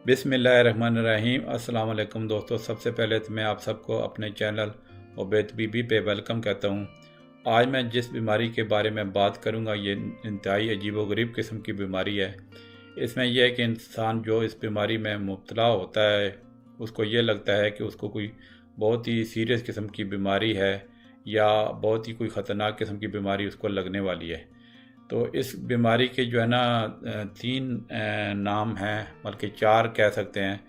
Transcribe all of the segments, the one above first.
बिस्मिल्लाहिर्रहमानिर्रहीम। अस्सलाम वालेकुम दोस्तों, सबसे पहले तो मैं आप सबको अपने चैनल उबैद बीबी पे वेलकम कहता हूँ। आज मैं जिस बीमारी के बारे में बात करूँगा ये इंतहाई अजीबोगरीब किस्म की बीमारी है। इसमें यह है कि इंसान जो इस बीमारी में मुब्तला होता है उसको ये लगता है कि उसको कोई बहुत ही सीरियस किस्म की बीमारी है या बहुत ही कोई ख़तरनाक किस्म की बीमारी उसको लगने वाली है। तो इस बीमारी के जो है ना तीन नाम हैं, बल्कि चार कह सकते हैं।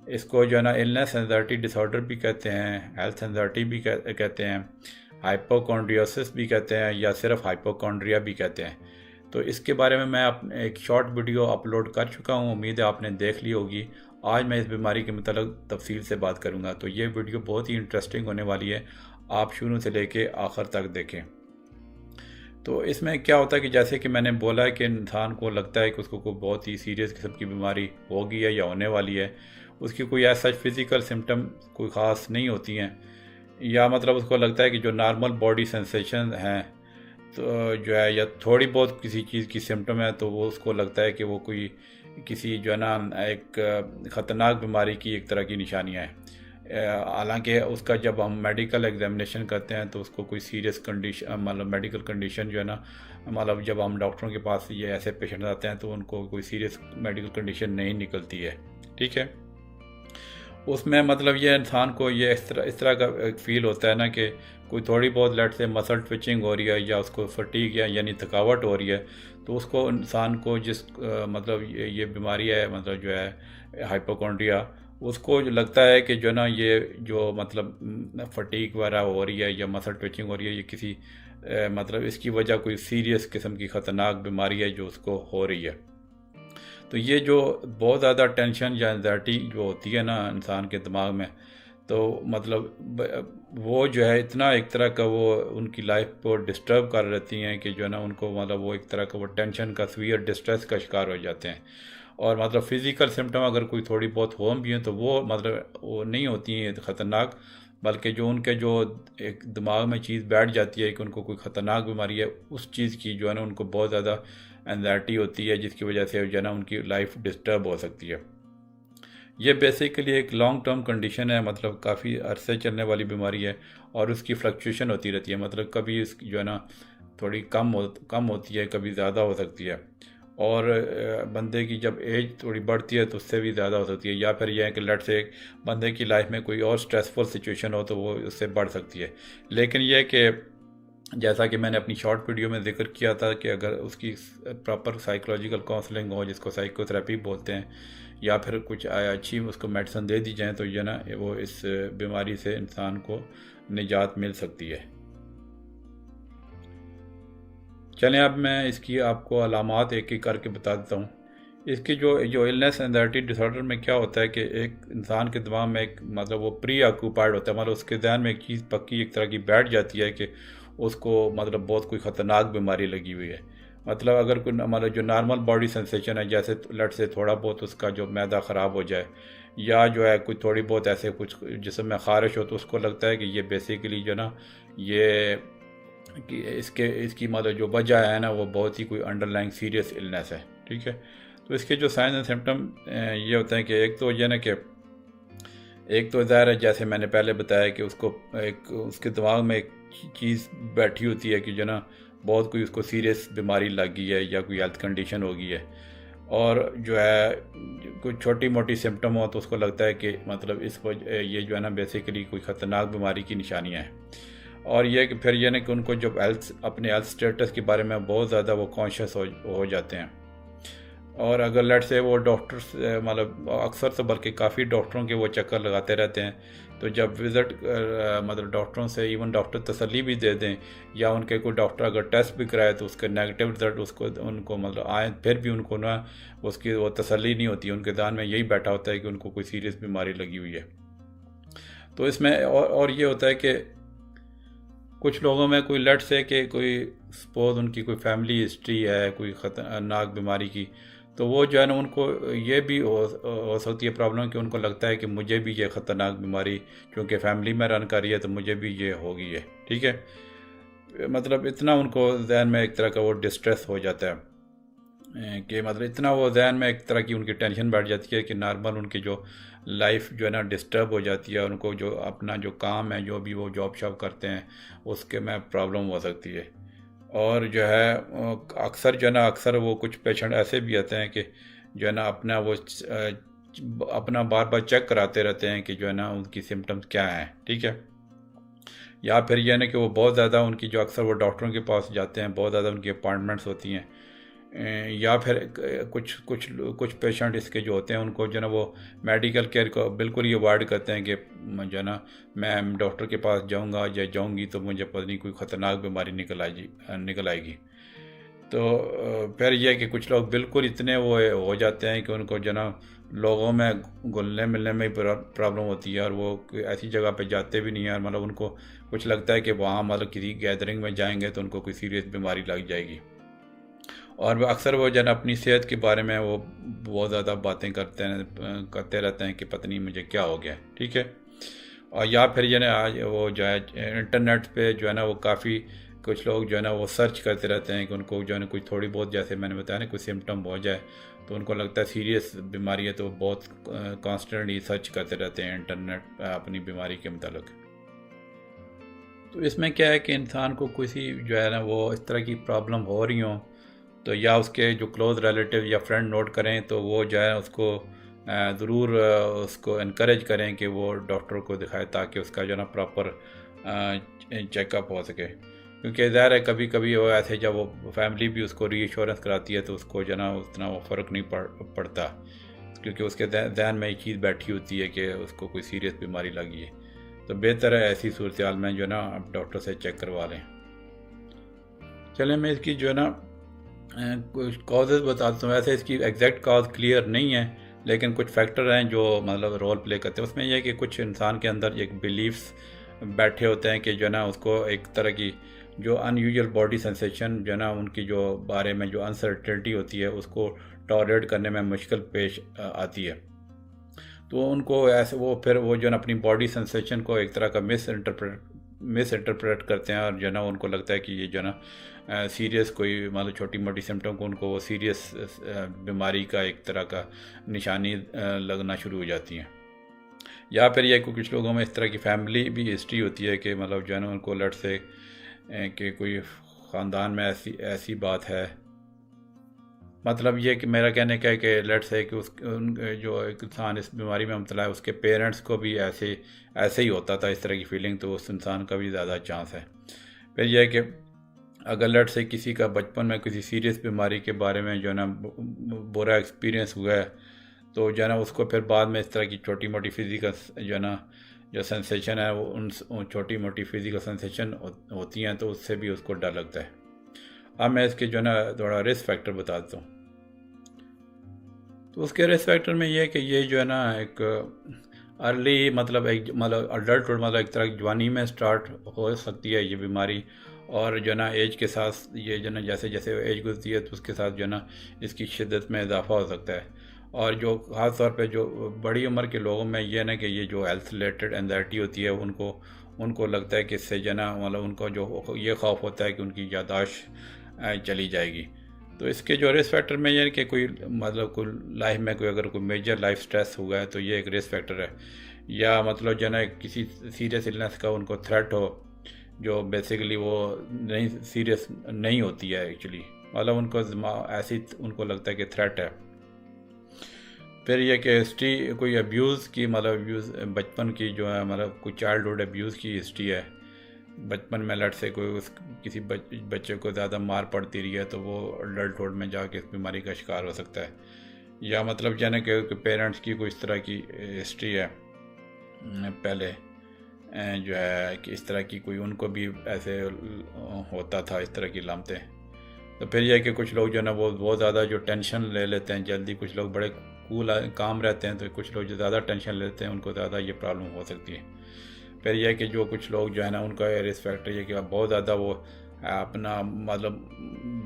इसको जो है ना इलनेस एंजाइटी डिसऑर्डर भी कहते हैं, हेल्थ एंजाइटी भी कहते हैं, हाइपोकॉन्ड्रियोसिस भी कहते हैं या सिर्फ हाइपोकॉन्ड्रिया भी कहते हैं। तो इसके बारे में मैं एक शॉर्ट वीडियो अपलोड कर चुका हूँ, उम्मीद है आपने देख ली होगी। आज मैं इस बीमारी के मतलब तफसील से बात करूँगा, तो ये वीडियो बहुत ही इंटरेस्टिंग होने वाली है, आप शुरू से लेके आखिर तक देखें। तो इसमें क्या होता है कि जैसे कि मैंने बोला है कि इंसान को लगता है कि उसको कोई बहुत ही सीरियस किस्म की बीमारी होगी है या होने वाली है। उसकी कोई ऐसा फिज़िकल सिम्टम कोई ख़ास नहीं होती हैं, या मतलब उसको लगता है कि जो नॉर्मल बॉडी सेंसेशन हैं तो जो है या थोड़ी बहुत किसी चीज़ की सिम्टम है तो वो उसको लगता है कि वो कोई किसी जो है ना एक ख़तरनाक बीमारी की एक तरह की निशानियाँ हैं। हालांकि उसका जब हम मेडिकल एग्जामिनेशन करते हैं तो उसको कोई सीरियस कंडीशन मतलब मेडिकल कंडीशन जो है ना, मतलब जब हम डॉक्टरों के पास ये ऐसे पेशेंट आते हैं तो उनको कोई सीरियस मेडिकल कंडीशन नहीं निकलती है। ठीक है, उसमें मतलब ये इंसान को ये इस तरह का एक फ़ील होता है ना कि कोई थोड़ी बहुत लेट से मसल ट्विचिंग हो रही है या उसको फटीग या यानी थकावट हो रही है, तो उसको इंसान को जिस मतलब ये बीमारी है, मतलब जो है हाइपोकॉन्ड्रिया, उसको जो लगता है कि जो ना ये जो मतलब फटीग वगैरह हो रही है या मसल ट्विचिंग हो रही है, ये किसी मतलब इसकी वजह कोई सीरियस किस्म की ख़तरनाक बीमारी है जो उसको हो रही है। तो ये जो बहुत ज़्यादा टेंशन या एंजाइटी जो होती है ना इंसान के दिमाग में, तो मतलब वो जो है इतना एक तरह का वो उनकी लाइफ को डिस्टर्ब कर रहती हैं कि जो है ना उनको मतलब वो एक तरह का वो टेंशन का सीवियर डिस्ट्रेस का शिकार हो जाते हैं। और मतलब फ़िज़िकल सिम्टम अगर कोई थोड़ी बहुत हो भी हैं तो वो मतलब वो नहीं होती हैं ख़तरनाक, बल्कि जो उनके जो एक दिमाग में चीज़ बैठ जाती है कि उनको कोई ख़तरनाक बीमारी है, उस चीज़ की जो है ना उनको बहुत ज़्यादा एंजाइटी होती है, जिसकी वजह से जो है ना उनकी लाइफ डिस्टर्ब हो सकती है। ये बेसिकली एक लॉन्ग टर्म कंडीशन है, मतलब काफ़ी अरसे चलने वाली बीमारी है और उसकी फ्लक्चुएशन होती रहती है। मतलब कभी इसकी जो है ना थोड़ी कम होती है, कभी ज़्यादा हो सकती है। और बंदे की जब एज थोड़ी बढ़ती है तो उससे भी ज़्यादा हो सकती है, या फिर यह है कि लेट से बंदे की लाइफ में कोई और स्ट्रेसफुल सिचुएशन हो तो वो उससे बढ़ सकती है। लेकिन यह कि जैसा कि मैंने अपनी शॉर्ट वीडियो में जिक्र किया था कि अगर उसकी प्रॉपर साइकोलॉजिकल काउंसलिंग हो, जिसको साइकोथेरेपी बोलते हैं, या फिर कुछ अच्छी उसको मेडिसिन दे दी जाए तो ये ना वो इस बीमारी से इंसान को निजात मिल सकती है। चलें अब मैं इसकी आपको अलामात एक एक करके बता देता हूँ। इसकी जो इलनेस एंजाइटी डिसऑर्डर में क्या होता है कि एक इंसान के दिमाग में एक मतलब वो प्री ऑक्यूपाइड होता है, मतलब उसके ध्यान में एक चीज़ पक्की एक तरह की बैठ जाती है कि उसको मतलब बहुत कोई ख़तरनाक बीमारी लगी हुई है। मतलब अगर कोई मतलब जो नॉर्मल बॉडी सेंसेशन है, जैसे लट से थोड़ा बहुत उसका जो मैदा ख़राब हो जाए या जो है कोई थोड़ी बहुत ऐसे कुछ जिस्म में ख़ारिश हो, तो उसको लगता है कि ये बेसिकली जो ना ये कि इसकी मतलब जो वजह है ना वो बहुत ही कोई अंडरलाइंग सीरियस इलनेस है। ठीक है, तो इसके जो साइंस एंड सिम्टम ये होते हैं कि एक तो ये ना कि एक तो ज़ाहिर है जैसे मैंने पहले बताया कि उसको एक उसके दिमाग में एक चीज़ बैठी होती है कि जो ना बहुत कोई उसको सीरियस बीमारी लग गई है या कोई हेल्थ कंडीशन हो गई है, और जो है कोई छोटी मोटी सिम्टम हो तो उसको लगता है कि मतलब ये जो है ना बेसिकली कोई ख़तरनाक बीमारी की निशानियाँ हैं। और ये कि फिर ये ना कि उनको जब अपने हेल्थ स्टेटस के बारे में बहुत ज़्यादा वो कॉन्शियस हो जाते हैं। और अगर लेट से वो डॉक्टर्स मतलब अक्सर तो बल्कि काफ़ी डॉक्टरों के वो चक्कर लगाते रहते हैं, तो जब विज़िट मतलब डॉक्टरों से इवन डॉक्टर तसल्ली भी दे दें या उनके कोई डॉक्टर अगर टेस्ट भी कराए तो उसके नेगेटिव रिजल्ट उसको उनको मतलब आए, फिर भी उनको ना उसकी वो तसल्ली नहीं होती। उनके ध्यान में यही बैठा होता है कि उनको कोई सीरियस बीमारी लगी हुई है। तो इसमें और ये होता है कि कुछ लोगों में कोई लट से कि कोई सपोज उनकी कोई फैमिली हिस्ट्री है कोई ख़तरनाक बीमारी की, तो वो जो है ना उनको ये भी हो सकती है प्रॉब्लम कि उनको लगता है कि मुझे भी ये ख़तरनाक बीमारी क्योंकि फैमिली में रन कर रही है तो मुझे भी ये हो गई है। ठीक है, मतलब इतना उनको जहन में एक तरह का वो डिस्ट्रेस हो जाता है। कि मतलब इतना वो जहन में एक तरह की उनकी टेंशन बैठ जाती है कि नॉर्मल उनकी जो लाइफ जो है ना डिस्टर्ब हो जाती है, उनको जो अपना जो काम है, जो भी वो जॉब शॉब करते हैं, उसके में प्रॉब्लम हो सकती है। और जो है अक्सर जो है ना, अक्सर वो कुछ पेशेंट ऐसे भी आते हैं कि जो है ना अपना वो अपना बार बार चेक कराते रहते हैं कि जो है ना उनकी सिम्टम्स क्या हैं, ठीक है। या फिर यह ना कि वो बहुत ज़्यादा उनकी जो अक्सर वो डॉक्टरों के पास जाते हैं, बहुत ज़्यादा उनकी अपॉइंटमेंट्स होती हैं। या फिर कुछ कुछ कुछ पेशेंट इसके जो होते हैं उनको जो है ना वो मेडिकल केयर को बिल्कुल ही अवॉइड करते हैं कि जो है ना मैं डॉक्टर के पास जाऊंगा या जाऊंगी तो मुझे पता नहीं कोई ख़तरनाक बीमारी निकल आएगी। तो फिर यह है कि कुछ लोग बिल्कुल इतने वो हो जाते हैं कि उनको जो ना लोगों में घुलने मिलने में प्रॉब्लम होती है, और वो ऐसी जगह पे जाते भी नहीं हैं। मतलब उनको कुछ लगता है कि वहाँ मतलब किसी गैदरिंग में जाएंगे तो उनको कोई सीरियस बीमारी लग जाएगी। और अक्सर वो जन अपनी सेहत के बारे में वो बहुत ज़्यादा बातें करते रहते हैं कि पता नहीं मुझे क्या हो गया, ठीक है। और या फिर जो है आज वो जो है इंटरनेट पे जो है ना वो काफ़ी कुछ लोग जो है ना वो सर्च करते रहते हैं कि उनको जो है ना कुछ थोड़ी बहुत, जैसे मैंने बताया ना, कुछ सिम्टम हो जाए तो उनको लगता है सीरियस बीमारी है, तो बहुत कॉन्स्टेंटली सर्च करते रहते हैं इंटरनेट अपनी बीमारी के मुताबिक। तो इसमें क्या है कि इंसान को किसी जो है ना वो इस तरह की प्रॉब्लम हो रही हो तो या उसके जो क्लोज रिलेटिव या फ्रेंड नोट करें तो वो जो है उसको ज़रूर उसको इनक्रेज करें कि वो डॉक्टर को दिखाए ताकि उसका जो है ना प्रॉपर चेकअप हो सके। क्योंकि ज़ाहिर है कभी कभी वो ऐसे जब वो फैमिली भी उसको रीअश्योरेंस कराती है तो उसको जो है ना उतना वो फ़र्क नहीं पड़ता, क्योंकि उसके जहन में एक चीज़ बैठी होती है कि उसको कोई सीरियस बीमारी लगी है। तो बेहतर है ऐसी सूरत हाल में जो है ना आप डॉक्टर से चेक करवा लें। चलें मैं इसकी जो है ना कुछ कॉजेज़ बताता हूँ। वैसे इसकी एग्जैक्ट कॉज क्लियर नहीं है, लेकिन कुछ फैक्टर हैं जो मतलब रोल प्ले करते हैं। उसमें यह है कि कुछ इंसान के अंदर एक बिलीफ्स बैठे होते हैं कि जो है ना उसको एक तरह की जो अनयूजुअल बॉडी सेंसेशन जो है ना उनकी जो बारे में जो अनसर्टेनिटी होती है उसको टॉलरेट करने में मुश्किल पेश आती है। तो उनको ऐसे वो फिर वो जो है ना अपनी बॉडी सेंसेशन को एक तरह का मिस इंटरप्रेट करते हैं, और जो है ना उनको लगता है कि ये जो है ना सीरियस कोई मतलब छोटी मोटी सिम्टम को उनको वो सीरियस बीमारी का एक तरह का निशानी लगना शुरू हो जाती हैं। या फिर यह कुछ लोगों में इस तरह की फैमिली भी हिस्ट्री होती है कि मतलब जो है ना उनको लट से कि कोई ख़ानदान में ऐसी बात है। मतलब ये कि मेरा कहने का है कि लेट्स है कि जो एक इंसान इस बीमारी में मुब्तला है उसके पेरेंट्स को भी ऐसे ही होता था इस तरह की फीलिंग, तो उस इंसान का भी ज़्यादा चांस है। फिर यह है कि अगर लेट्स से किसी का बचपन में किसी सीरियस बीमारी के बारे में जो है ना बुरा एक्सपीरियंस हुआ है तो जो है ना उसको फिर बाद में इस तरह की छोटी मोटी फिजिकल जो है ना जो सेंसेशन है वो उन छोटी मोटी फिजिकल सेंसेशन होती हैं तो उससे भी उसको डर लगता है। अब मैं इसके जो है ना थोड़ा रिस्क फैक्टर बताता हूँ। तो उसके रिस्क फैक्टर में ये है कि ये जो है ना एक अर्ली मतलब अडल्टहुड मतलब एक तरह की जवानी में स्टार्ट हो सकती है ये बीमारी, और जो है ना एज के साथ ये जो है ना जैसे जैसे एज गुजरती है तो उसके साथ जो है ना इसकी शिद्दत में इजाफा हो सकता है। और जो ख़ास तौर पे जो बड़ी उम्र के लोगों में ये ना कि ये जो हेल्थ रिलेटेड एंजाइटी होती है उनको लगता है कि इससे जो है ना मतलब उनको जो ये खौफ होता है कि उनकी याददाश्त चली जाएगी। तो इसके जो रिस्क फैक्टर में ये कि कोई मतलब कोई लाइफ में कोई अगर कोई मेजर लाइफ स्ट्रेस हुआ है तो ये एक रिस्क फैक्टर है। या मतलब जो है ना किसी सीरियस इलनेस का उनको थ्रेट हो जो बेसिकली वो नहीं सीरियस नहीं होती है एक्चुअली, मतलब उनको ऐसी उनको लगता है कि थ्रेट है। फिर ये कि हिस्ट्री कोई अब्यूज़ की मतलब अब्यूज़ बचपन की जो है मतलब कोई चाइल्डहुड अब्यूज़ की हिस्ट्री है, बचपन में लट से कोई किसी बच्चे को ज़्यादा मार पड़ती रही है तो वो अडल्टहुड में जाके इस बीमारी का शिकार हो सकता है। या मतलब जाने कि पेरेंट्स की कोई इस तरह की हिस्ट्री है पहले जो है कि इस तरह की कोई उनको भी ऐसे होता था इस तरह की लामतें। तो फिर यह कि कुछ लोग जो है ना वो बहुत ज़्यादा जो टेंशन ले लेते हैं जल्दी, कुछ लोग बड़े कूल काम रहते हैं तो कुछ लोग जो ज़्यादा टेंशन लेते हैं उनको ज़्यादा ये प्रॉब्लम हो सकती है। फिर यह कि जो कुछ लोग जो है ना उनका रिस्क फैक्टर ये कि बहुत ज़्यादा वो अपना मतलब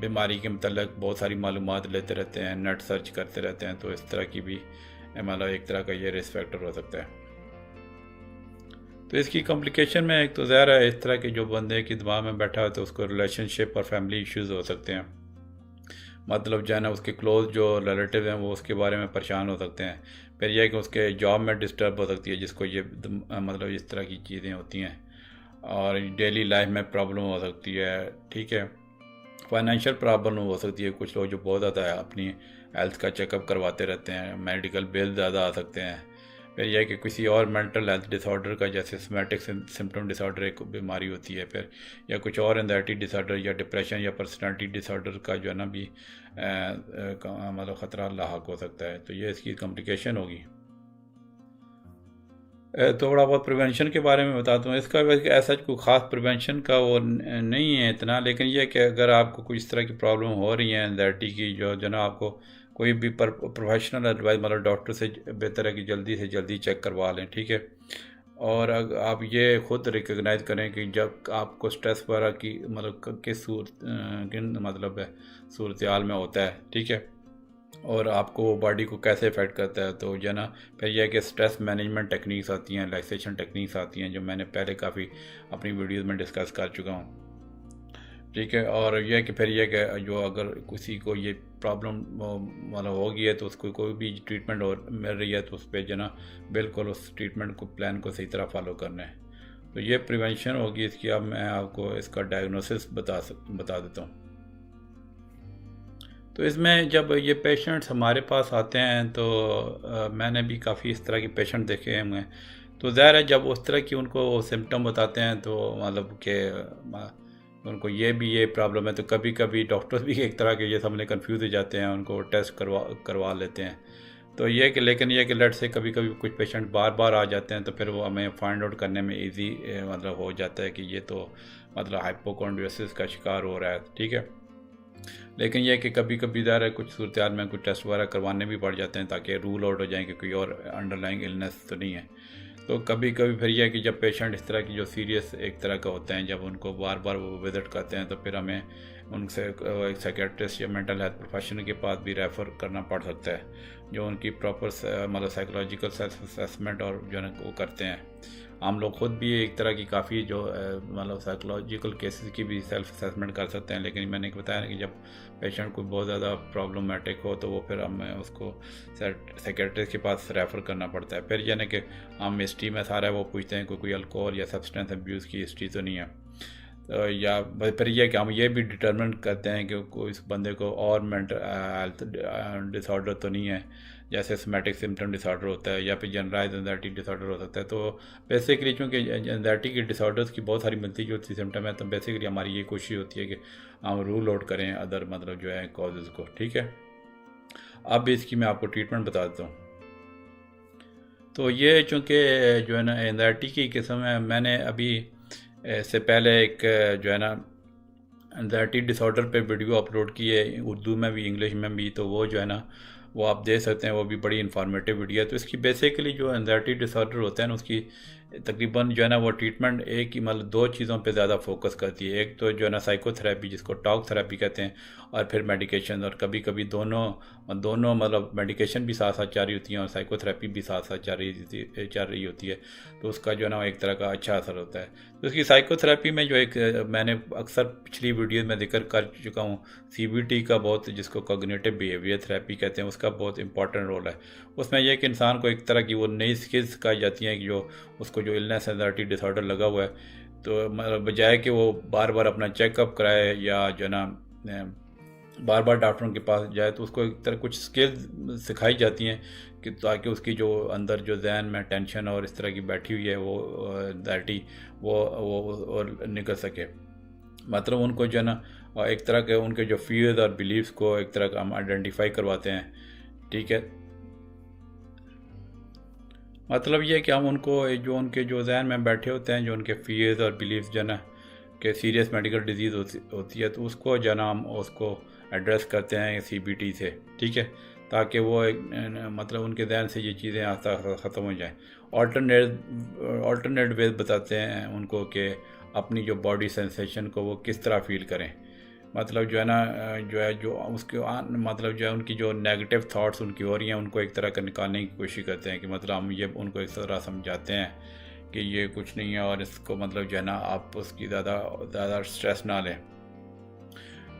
बीमारी के मतलब बहुत सारी मालूमात लेते रहते हैं, नेट सर्च करते रहते हैं, तो इस तरह की भी मतलब एक तरह का ये रिस्क फैक्टर हो सकता है। तो इसकी कॉम्प्लिकेशन में एक तो ज़ाहिर है इस तरह के जो बंदे की दिमाग में बैठा है तो उसको रिलेशनशिप और फैमिली इश्यूज़ हो सकते हैं। मतलब जो है ना उसके क्लोज जो रिलेटिव हैं वो उसके बारे में परेशान हो सकते हैं। फिर यह है कि उसके जॉब में डिस्टर्ब हो सकती है, जिसको ये मतलब इस तरह की चीज़ें होती हैं। और डेली लाइफ में प्रॉब्लम हो सकती है, ठीक है। फाइनेंशियल प्रॉब्लम हो सकती है, कुछ लोग जो बहुत ज़्यादा है अपनी हेल्थ का चेकअप करवाते रहते हैं, मेडिकल बिल ज़्यादा आ सकते हैं। फिर यह है कि किसी और मेंटल हेल्थ डिसऑर्डर का, जैसे सोमैटिक सिम्टम डिसऑर्डर एक बीमारी होती है, फिर या कुछ और एंजाइटी डिसऑर्डर या डिप्रेशन या पर्सनालिटी डिसऑर्डर का जो है ना भी मतलब ख़तरा लाहक हो सकता है। तो ये इसकी कॉम्प्लिकेशन होगी। थोड़ा बहुत प्रिवेंशन के बारे में बताता हूँ। इसका वैसे ऐसा कोई ख़ास प्रिवेंशन का वो नहीं है इतना, लेकिन यह कि अगर आपको कोई इस तरह की प्रॉब्लम हो रही है एंजाइटी की, जो ना आपको कोई भी प्रोफेशनल एडवाइस, मतलब डॉक्टर से बेहतर है कि जल्दी से जल्दी चेक करवा लें, ठीक है। और आप ये ख़ुद रिकग्नाइज़ करें कि जब आपको स्ट्रेस वगैरह की मतलब किन मतलब सूरत हाल में होता है, ठीक है, और आपको बॉडी को कैसे इफ़ेक्ट करता है। तो जो है ना फिर यह है कि स्ट्रेस मैनेजमेंट टेक्निक्स आती हैं, रिलैक्सेशन टेक्निक्स आती हैं, जो मैंने पहले काफ़ी अपनी वीडियोस में डिस्कस कर चुका हूँ, ठीक है। और यह है कि फिर यह कि जो अगर किसी को ये प्रॉब्लम मतलब हो गई है तो उसको कोई भी ट्रीटमेंट और मिल रही है तो उस पर जो ना बिल्कुल उस ट्रीटमेंट को प्लान को सही तरह फॉलो करना है। तो ये प्रिवेंशन होगी इसकी। अब मैं आपको इसका डायग्नोसिस बता देता हूँ। तो इसमें जब ये पेशेंट्स हमारे पास आते हैं तो मैंने भी काफ़ी इस तरह के पेशेंट देखे हैं मैं। तो ज़ाहिर है जब उस तरह की उनको सिम्टम बताते हैं तो मतलब कि उनको ये प्रॉब्लम है, तो कभी कभी डॉक्टर्स भी एक तरह के ये समझने कंफ्यूज हो जाते हैं, उनको टेस्ट करवा लेते हैं। तो ये कि लेकिन ये कि लेट से कभी कभी कुछ पेशेंट बार बार आ जाते हैं तो फिर वो हमें फाइंड आउट करने में इजी मतलब हो जाता है कि ये तो मतलब हाइपोकॉन्ड्रियोसिस का शिकार हो रहा है, ठीक है। लेकिन यह कि कभी कभी ज़ाहिर है कुछ सूरत हाल में कुछ टेस्ट वगैरह करवाने भी पड़ जाते हैं ताकि रूल आउट हो जाए कि कोई और अंडरलाइंग इलनेस तो नहीं है। तो कभी कभी फिर यह है कि जब पेशेंट इस तरह की जो सीरियस एक तरह का होते हैं, जब उनको बार बार वो विज़िट करते हैं तो फिर हमें उनसे एक साइकेट्रिस्ट या मेंटल हेल्थ प्रोफेशनल के पास भी रेफ़र करना पड़ सकता है, जो उनकी प्रॉपर मतलब साइकोलॉजिकल सेल्फ असेसमेंट और जो है वो करते हैं। हम लोग खुद भी एक तरह की काफ़ी जो मतलब साइकोलॉजिकल केसेस की भी सेल्फ असेसमेंट कर सकते हैं, लेकिन मैंने बताया ना कि जब पेशेंट को बहुत ज़्यादा प्रॉब्लमैटिक हो तो वो फिर हमें उसको साइकेट्रिस्ट के पास रेफ़र करना पड़ता है। फिर यानी कि हम हिस्ट्री में सारा वो पूछते हैं कोई अल्कोहल या सब्सटेंस अब्यूज़ की हिस्ट्री तो नहीं है, तो या फिर यह कि हम ये भी डिटरमिन करते हैं कि कोई इस बंदे को और मेंटल हेल्थ डिसऑर्डर तो नहीं है, जैसे सोमैटिक सिम्टम डिसऑर्डर होता है या फिर जनरलाइज एंजाइटी डिसऑर्डर हो सकता है। तो बेसिकली चूँकि एंजाइटी के डिसऑर्डर्स की बहुत सारी मिलती जुलती सिम्टम है, तो बेसिकली हमारी ये कोशिश होती है कि हम रूल आउट करें अदर मतलब जो है कॉजेज़ को, ठीक है। अब इसकी मैं आपको ट्रीटमेंट बता देता हूँ। तो ये चूँकि जो है ना एंजाइटी की किस्म है, मैंने अभी इससे पहले एक जो है ना एंजाइटी डिसऑर्डर पे वीडियो अपलोड की है, उर्दू में भी इंग्लिश में भी, तो वो जो है ना वो आप देख सकते हैं, वो भी बड़ी इन्फॉर्मेटिव वीडियो है। तो इसकी बेसिकली जो एंजाइटी डिसऑर्डर होता है ना उसकी तकरीबन जो है ना वो ट्रीटमेंट एक ही मतलब दो चीज़ों पे ज़्यादा फोकस करती है। एक तो जो है ना साइकोथेरेपी, जिसको टॉक थेरेपी कहते हैं, और फिर मेडिकेशन, और कभी कभी दोनों मतलब मेडिकेशन भी साथ साथ जा रही होती हैं और साइकोथेरेपी भी साथ साथ चल रही होती है। तो उसका जो है ना एक तरह का अच्छा असर होता है। तो उसकी साइकोथेरेपी में जो एक मैंने अक्सर पिछली वीडियो में जिक्र कर चुका हूँ, CBT का बहुत, जिसको कॉग्निटिव बिहेवियर थेरेपी कहते हैं, उसका बहुत इंपॉर्टेंट रोल है। उसमें यह कि इंसान को एक तरह की वो नई स्किल्स सिखाई जाती हैं कि जो उसको जो इलनेस एंजाइटी डिसऑर्डर लगा हुआ है, तो मतलब बजाय कि वो बार बार अपना चेकअप कराए या जो है ना बार बार डॉक्टरों के पास जाए, तो उसको एक तरह कुछ स्किल्स सिखाई जाती हैं कि ताकि उसकी जो अंदर जो जहन में टेंशन और इस तरह की बैठी हुई है वो एंजाइटी वो और निकल सके। मतलब उनको जो है ना एक तरह के उनके जो फियर्स और बिलीव्स को एक तरह का हम आइडेंटिफाई करवाते हैं, ठीक है। मतलब ये कि हम उनको जो उनके जो जहन में बैठे होते हैं, जो उनके फियर्स और बिलीव्स जो है ना कि सीरियस मेडिकल डिजीज़ होती है, तो उसको जो है ना हम उसको एड्रेस करते हैं CBT से, ठीक है, ताकि वो मतलब उनके जहन से ये चीज़ें आस्ता ख़त्म हो जाएं। ऑल्टरनेट वेज बताते हैं उनको कि अपनी जो बॉडी सेंसेशन को वो किस तरह फील करें। मतलब जो है ना जो उसके मतलब जो है उनकी जो नेगेटिव थाट्स उनकी हो रही हैं, उनको एक तरह का निकालने की कोशिश करते हैं कि मतलब हम ये उनको इस तरह समझाते हैं कि ये कुछ नहीं है और इसको मतलब जो है ना आप उसकी ज़्यादा स्ट्रेस ना लें।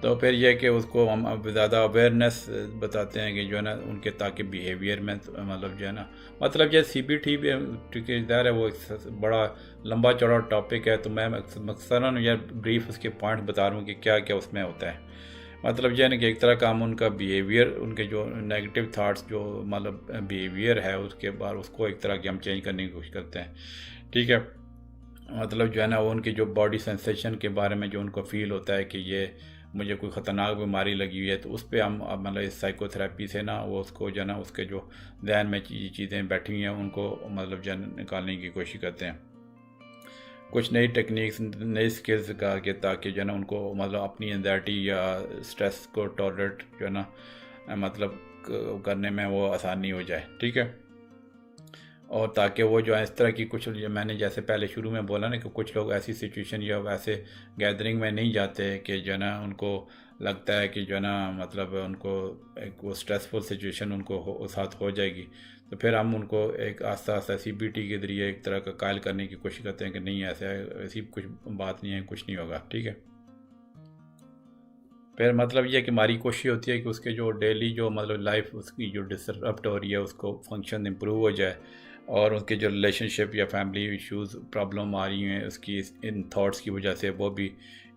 तो फिर यह कि उसको हम अब ज़्यादा अवेयरनेस बताते हैं कि जो है ना उनके ताकि बिहेवियर में मतलब जो है ना मतलब ये CBT भी क्योंकि ज़ाहिर है वो एक बड़ा लंबा चौड़ा टॉपिक है, तो मैं मकसदन यार ब्रीफ उसके पॉइंट बता रहा हूँ कि क्या क्या उसमें होता है। मतलब यह है कि एक तरह का हम उनका बिहेवियर, उनके जो नेगेटिव थाट्स जो मतलब बिहेवियर है उसके बाद उसको एक तरह की हम चेंज करने की कोशिश करते हैं, ठीक है। मतलब जो है ना वो उनकी जो बॉडी सेंसेशन के बारे में जो उनको फील होता है कि ये मुझे कोई ख़तरनाक बीमारी लगी हुई है, तो उस पर हम मतलब इस साइकोथेरेपी से ना वो उसको जो है ना उसके जो जहन में चीज़ें बैठी हुई हैं उनको मतलब जो है निकालने की कोशिश करते हैं। कुछ नई टेक्निक्स, नई स्किल्स का कि ताकि जो है ना उनको मतलब अपनी एंजाइटी या स्ट्रेस को टॉलरेट जो है ना मतलब करने में वो आसानी हो जाए, ठीक है। और ताकि वो जो है इस तरह की कुछ, मैंने जैसे पहले शुरू में बोला ना कि कुछ लोग ऐसी सिचुएशन या वैसे गैदरिंग में नहीं जाते कि जो है ना उनको लगता है कि जो है ना मतलब उनको एक वो स्ट्रेसफुल सिचुएशन उनको साथ हो जाएगी, तो फिर हम उनको एक आस्ता आस्ता CBT के ज़रिए एक तरह का कायल करने की कोशिश करते हैं कि नहीं ऐसी कुछ बात नहीं है, कुछ नहीं होगा, ठीक है। फिर मतलब ये कि हमारी कोशिश होती है कि उसके जो डेली जो मतलब लाइफ उसकी जो डिसरप्ट हो रही है उसको फंक्शन इम्प्रूव हो जाए, और उसके जो रिलेशनशिप या फैमिली इश्यूज प्रॉब्लम आ रही हैं उसकी इन थॉट्स की वजह से वो भी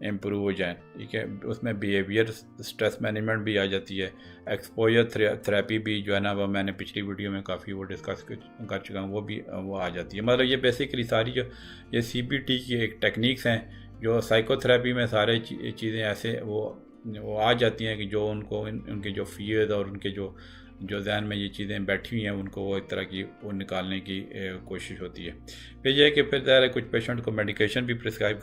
इम्प्रूव हो जाएं, ठीक है। उसमें बिहेवियर स्ट्रेस मैनेजमेंट भी आ जाती है, एक्सपोजर थेरेपी भी जो है ना वो मैंने पिछली वीडियो में काफ़ी वो डिस्कस कर चुका हूँ, वो आ जाती है। मतलब ये बेसिकली सारी जो ये CBT की एक टेक्निक्स हैं जो साइकोथेरेपी में सारे चीज़ें ऐसे वो आ जाती हैं कि जो उनको उनके जो फियर्स और उनके जो जहन में ये चीज़ें बैठी हुई हैं उनको वो एक तरह की वो निकालने की कोशिश होती है। फिर यह है कि फिर ज़ाहिर है कुछ पेशेंट को मेडिकेशन भी प्रिस्क्राइब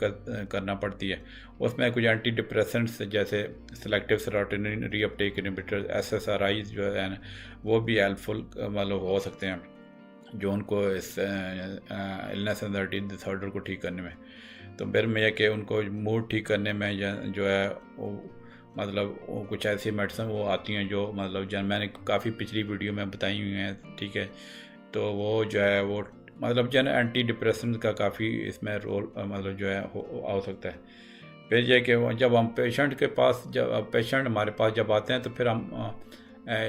करना पड़ती है। उसमें कुछ एंटी डिप्रेसेंट्स जैसे selective serotonin reuptake inhibitor SSRIs जो है ना वो भी हेल्पफुल मतलब हो सकते हैं जो उनको इस इलनेस एंजाइटी डिसऑर्डर को ठीक करने में। तो फिर मैं कि उनको मूड ठीक करने में जो है वो मतलब वो कुछ ऐसी मेडिसिन वो आती हैं जो मतलब जन मैंने काफ़ी पिछली वीडियो में बताई हुई हैं, ठीक है। तो वो जो है वो मतलब जन एंटी डिप्रेशन का काफ़ी इसमें रोल मतलब जो है हो सकता है। फिर यह कि जब हम पेशेंट के पास जब पेशेंट हमारे पास जब आते हैं तो फिर हम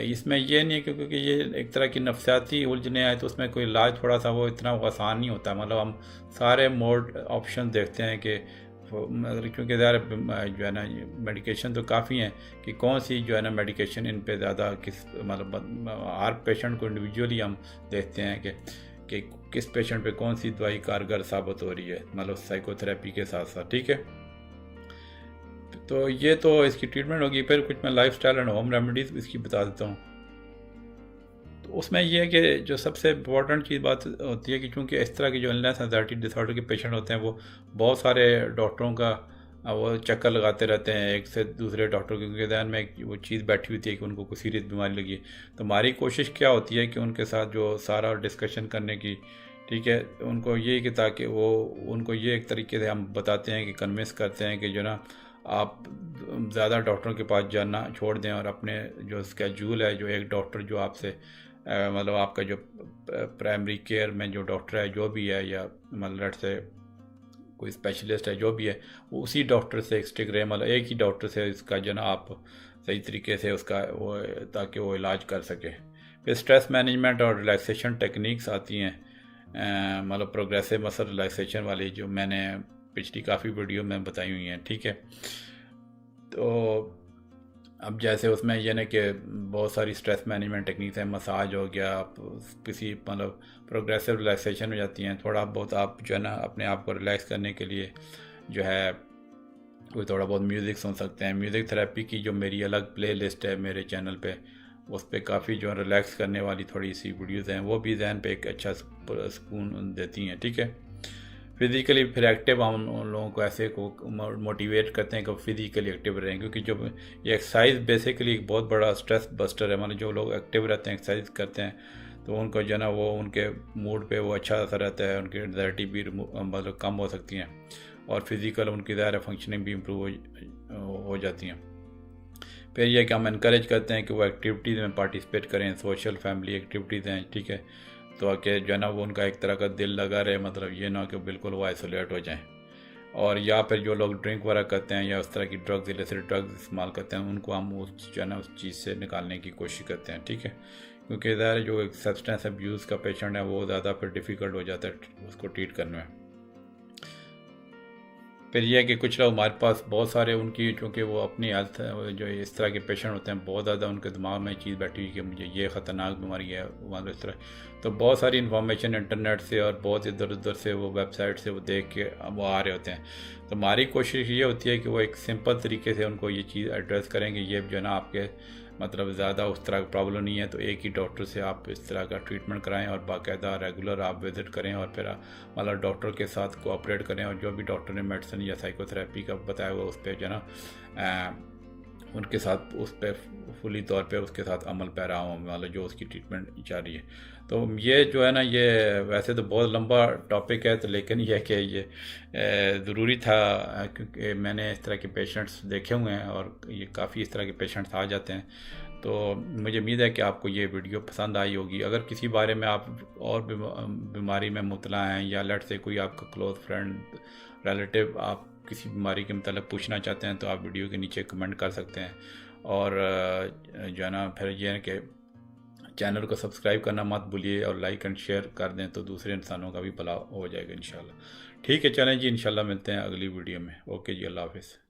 इसमें ये नहीं है क्योंकि ये एक तरह की नफ्सियाती उलझने आए तो उसमें कोई इलाज थोड़ा सा वो इतना आसान नहीं होता। मतलब हम सारे मोड ऑप्शन देखते हैं कि मतलब क्योंकि ज़्यादा जो है ना मेडिकेशन तो काफ़ी हैं कि कौन सी जो है ना मेडिकेशन इन पे ज़्यादा किस मतलब हर पेशेंट को इंडिविजुअली हम देखते हैं कि किस पेशेंट पे कौन सी दवाई कारगर साबित हो रही है मतलब साइकोथेरेपी के साथ साथ, ठीक है। तो ये तो इसकी ट्रीटमेंट होगी। फिर कुछ मैं लाइफस्टाइल एंड होम रेमेडीज़ इसकी बता देता हूँ। तो उसमें यह है कि जो सबसे इम्पोर्टेंट चीज़ बात होती है कि चूँकि इस तरह की जो इलनेस एंजाइटी डिसऑर्डर के पेशेंट होते हैं वो बहुत सारे डॉक्टरों का वो चक्कर लगाते रहते हैं एक से दूसरे डॉक्टर, क्योंकि ध्यान में वो चीज़ बैठी हुई थी कि उनको कोई सीरियस बीमारी लगी। तो हमारी कोशिश क्या होती है कि उनके साथ जो सारा डिस्कशन करने की, ठीक है, उनको ये कि ताकि वो उनको ये एक तरीके से हम बताते हैं कि कन्विंस करते हैं कि जो ना आप ज़्यादा डॉक्टरों के पास जाना छोड़ दें और अपने जो स्केड्यूल है जो एक डॉक्टर जो आपसे मतलब आपका जो प्राइमरी केयर में जो डॉक्टर है जो भी है या मतलब से कोई स्पेशलिस्ट है जो भी है वो उसी डॉक्टर से एक स्टिक रहे, मतलब एक ही डॉक्टर से इसका जो ना आप सही तरीके से उसका वो ताकि वो इलाज कर सके। फिर स्ट्रेस मैनेजमेंट और रिलैक्सेशन टेक्निक्स आती हैं मतलब प्रोग्रेसिव मसल रिलैक्सेशन वाली जो मैंने पिछली काफ़ी वीडियो में बताई हुई हैं, ठीक है। तो अब जैसे उसमें यह ना कि बहुत सारी स्ट्रेस मैनेजमेंट टेक्निक्स हैं, मसाज हो गया, आप किसी मतलब प्रोग्रेसिव रिलैक्सेशन हो जाती हैं। थोड़ा बहुत आप जो है ना अपने आप को रिलैक्स करने के लिए जो है कोई थोड़ा बहुत म्यूज़िक सुन सकते हैं। म्यूज़िक थेरेपी की जो मेरी अलग प्ले लिस्ट है मेरे चैनल पे, उस पर काफ़ी जो रिलैक्स करने वाली थोड़ी सी वीडियोज़ हैं, वो भी जहन पे एक अच्छा सुकून देती हैं, ठीक है। फिज़िकली फिर एक्टिव हम उन लोगों को ऐसे को मोटिवेट करते हैं कि फिज़िकली एक्टिव रहें, क्योंकि जो ये एक्सरसाइज बेसिकली एक बहुत बड़ा स्ट्रेस बस्टर है। मतलब जो लोग एक्टिव रहते हैं, एक्सरसाइज करते हैं, तो उनको जो ना वो उनके मूड पे वो अच्छा असर रहता है, उनकी एंजाइटी भी मतलब कम हो सकती हैं और फिज़िकल उनकी ज़ाहिर फंक्शनिंग भी इम्प्रूव हो जाती हैं। फिर यह कि हम इनक्रेज करते हैं कि वो एक्टिविटीज़ में पार्टिसिपेट करें, सोशल फैमिली एक्टिविटीज़ हैं, ठीक है, तो आके जो है ना वो उनका एक तरह का दिल लगा रहे, मतलब ये ना कि बिल्कुल वो आइसोलेट हो जाएं। और या फिर जो लोग ड्रिंक वगैरह करते हैं या उस तरह की ड्रग्स इलिसिट ड्रग्स इस्तेमाल करते हैं, उनको हम उस जो है ना उस चीज़ से निकालने की कोशिश करते हैं, ठीक है। क्योंकि ज़ाहिर जो एक सब्सटेंस अब्यूज़ का पेशेंट है वो ज़्यादा फिर डिफ़िकल्ट हो जाता है उसको ट्रीट करने में। फिर यह है कि कुछ लोग हमारे पास बहुत सारे उनकी, चूँकि वो अपनी हेल्थ जो इस तरह के पेशेंट होते हैं, बहुत ज़्यादा उनके दिमाग में चीज़ बैठी हुई कि मुझे ये ख़तरनाक बीमारी है, मतलब इस तरह। तो बहुत सारी इन्फॉर्मेशन इंटरनेट से और बहुत इधर उधर से वो वेबसाइट से वो देख के वो आ रहे होते हैं। तो हमारी कोशिश ये होती है कि वो एक सिंपल तरीके से उनको ये चीज़ एड्रेस करेंगे। ये जो है ना आपके मतलब ज़्यादा उस तरह का प्रॉब्लम नहीं है तो एक ही डॉक्टर से आप इस तरह का ट्रीटमेंट कराएं और बाकायदा रेगुलर आप विज़िट करें और फिर मतलब डॉक्टर के साथ कोऑपरेट करें, और जो भी डॉक्टर ने मेडिसिन या साइकोथेरेपी का बताया हुआ उस पर जो है ना उनके साथ उस पर फुली तौर पे उसके साथ अमल पैरा हों, मतलब जो उसकी ट्रीटमेंट जारी है। तो ये जो है ना ये वैसे तो बहुत लंबा टॉपिक है, तो लेकिन यह कि ये ज़रूरी था क्योंकि मैंने इस तरह के पेशेंट्स देखे हुए हैं और ये काफ़ी इस तरह के पेशेंट्स आ जाते हैं। तो मुझे उम्मीद है कि आपको ये वीडियो पसंद आई होगी। अगर किसी बारे में आप और बीमारी में मुबतला हैं या लेट से कोई आपका क्लोज फ्रेंड रिलेटिव आप किसी बीमारी के मतलब पूछना चाहते हैं तो आप वीडियो के नीचे कमेंट कर सकते हैं। और जो है ना फिर ये है कि चैनल को सब्सक्राइब करना मत भूलिए और लाइक एंड शेयर कर दें तो दूसरे इंसानों का भी भला हो जाएगा इंशाल्लाह। ठीक है, चलें जी, इंशाल्लाह मिलते हैं अगली वीडियो में। ओके जी, अल्लाह हाफिज़।